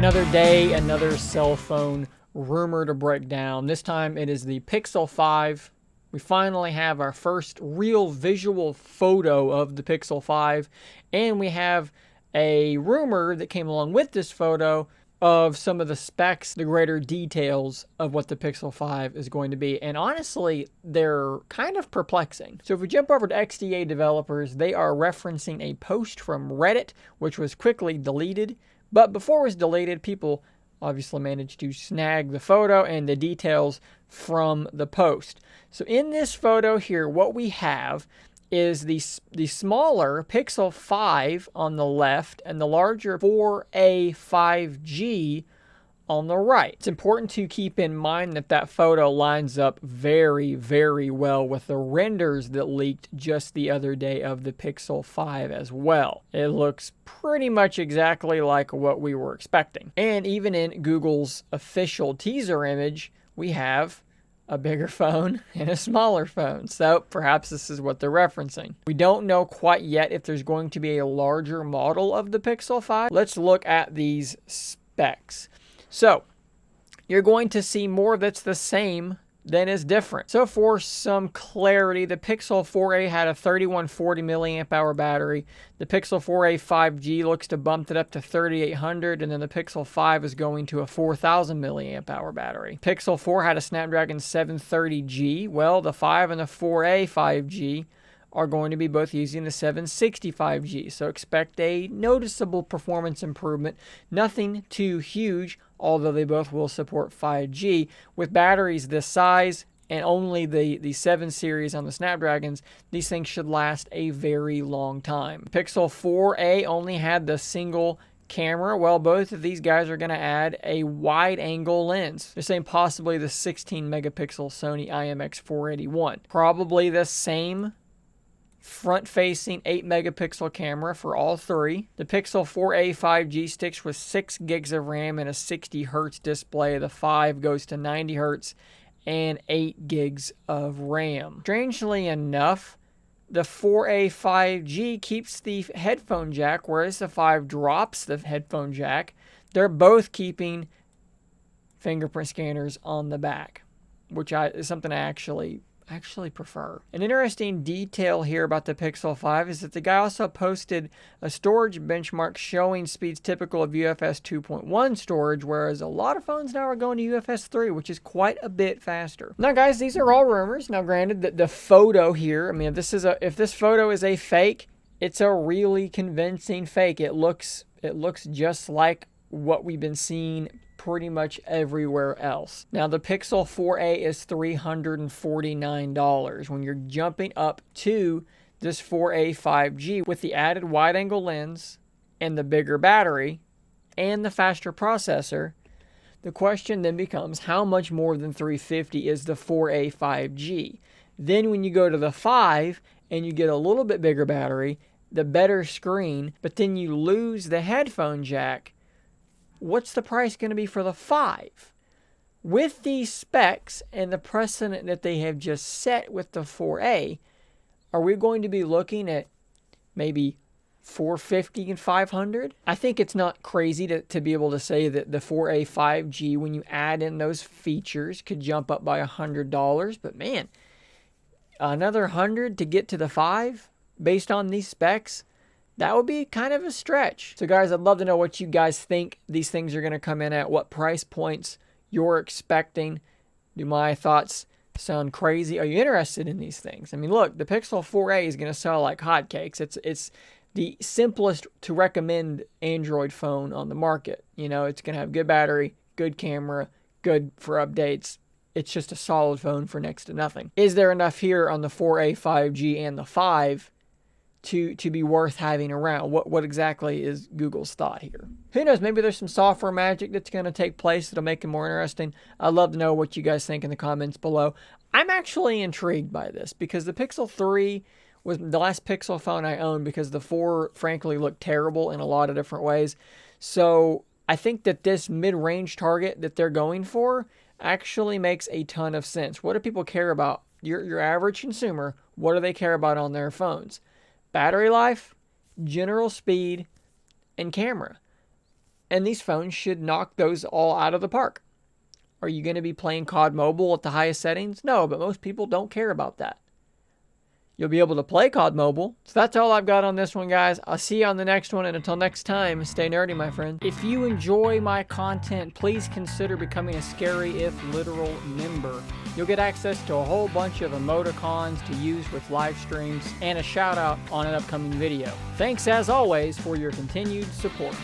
Another day, another cell phone rumor to break down. This time it is the Pixel 5. We finally have our first real visual photo of the Pixel 5, and we have a rumor that came along with this photo of some of the specs, the greater details of what the Pixel 5 is going to be. And honestly, they're kind of perplexing. So if we jump over to XDA developers, they are referencing a post from Reddit, which was quickly deleted. But before it was deleted, people obviously managed to snag the photo and the details from the post. So in this photo here, what we have is the smaller Pixel 5 on the left and the larger 4A 5G on the right. It's important to keep in mind that that photo lines up very, very well with the renders that leaked just the other day of the Pixel 5 as well. It looks pretty much exactly like what we were expecting. And even in Google's official teaser image, we have a bigger phone and a smaller phone. So perhaps this is what they're referencing. We don't know quite yet if there's going to be a larger model of the Pixel 5. Let's look at these specs. So you're going to see more that's the same than is different. So for some clarity, the Pixel 4a had a 3140 milliamp hour battery. The Pixel 4a 5G looks to bump it up to 3800, and then the Pixel 5 is going to a 4000 milliamp hour battery. Pixel 4 had a Snapdragon 730G. Well, the 5 and the 4a 5G are going to be both using the 765G. So expect a noticeable performance improvement. Nothing too huge, although they both will support 5G. With batteries this size and only the 7 series on the Snapdragons, these things should last a very long time. Pixel 4a only had the single camera. Well, both of these guys are going to add a wide angle lens. They're saying possibly the 16 megapixel Sony IMX481. Probably the same front-facing 8 megapixel camera for all three. The Pixel 4a 5G sticks with 6 gigs of RAM and a 60 hertz display. The 5 goes to 90 hertz and 8 gigs of RAM. Strangely enough, the 4a 5G keeps the headphone jack, whereas the 5 drops the headphone jack. They're both keeping fingerprint scanners on the back, which is something I actually prefer. An interesting detail here about the Pixel 5 is that the guy also posted a storage benchmark showing speeds typical of UFS 2.1 storage, whereas a lot of phones now are going to UFS 3, which is quite a bit faster. Now guys, these are all rumors. Now granted that the photo here, I mean, if this photo is a fake, it's a really convincing fake. It looks just like what we've been seeing pretty much everywhere else. Now the Pixel 4a is $349. When you're jumping up to this 4a 5G with the added wide angle lens and the bigger battery and the faster processor, the question then becomes how much more than $350 is the 4a 5G? Then when you go to the 5 and you get a little bit bigger battery, the better screen, but then you lose the headphone jack, what's the price going to be for the 5? With these specs and the precedent that they have just set with the 4A, are we going to be looking at maybe $450 and $500? I think it's not crazy to be able to say that the 4A 5G, when you add in those features, could jump up by $100. But man, another $100 to get to the 5 based on these specs, that would be kind of a stretch. So guys, I'd love to know what you guys think these things are going to come in at, what price points you're expecting. Do my thoughts sound crazy? Are you interested in these things? I mean, look, the Pixel 4a is going to sell like hotcakes. It's the simplest to recommend Android phone on the market. You know, it's going to have good battery, good camera, good for updates. It's just a solid phone for next to nothing. Is there enough here on the 4a 5G and the 5 to be worth having around? What exactly is Google's thought here? Who knows? Maybe there's some software magic that's going to take place that'll make it more interesting. I'd love to know what you guys think in the comments below. I'm actually intrigued by this because the Pixel 3 was the last Pixel phone I owned because the 4 frankly looked terrible in a lot of different ways. So I think that this mid-range target that they're going for actually makes a ton of sense. What do people care about? Your average consumer, what do they care about on their phones? Battery life, general speed, and camera. And these phones should knock those all out of the park. Are you going to be playing COD Mobile at the highest settings? No, but most people don't care about that. You'll be able to play COD Mobile. So that's all I've got on this one, guys. I'll see you on the next one, and until next time, stay nerdy, my friend. If you enjoy my content, please consider becoming a Scary If Literal member. You'll get access to a whole bunch of emoticons to use with live streams and a shout out on an upcoming video. Thanks as always for your continued support.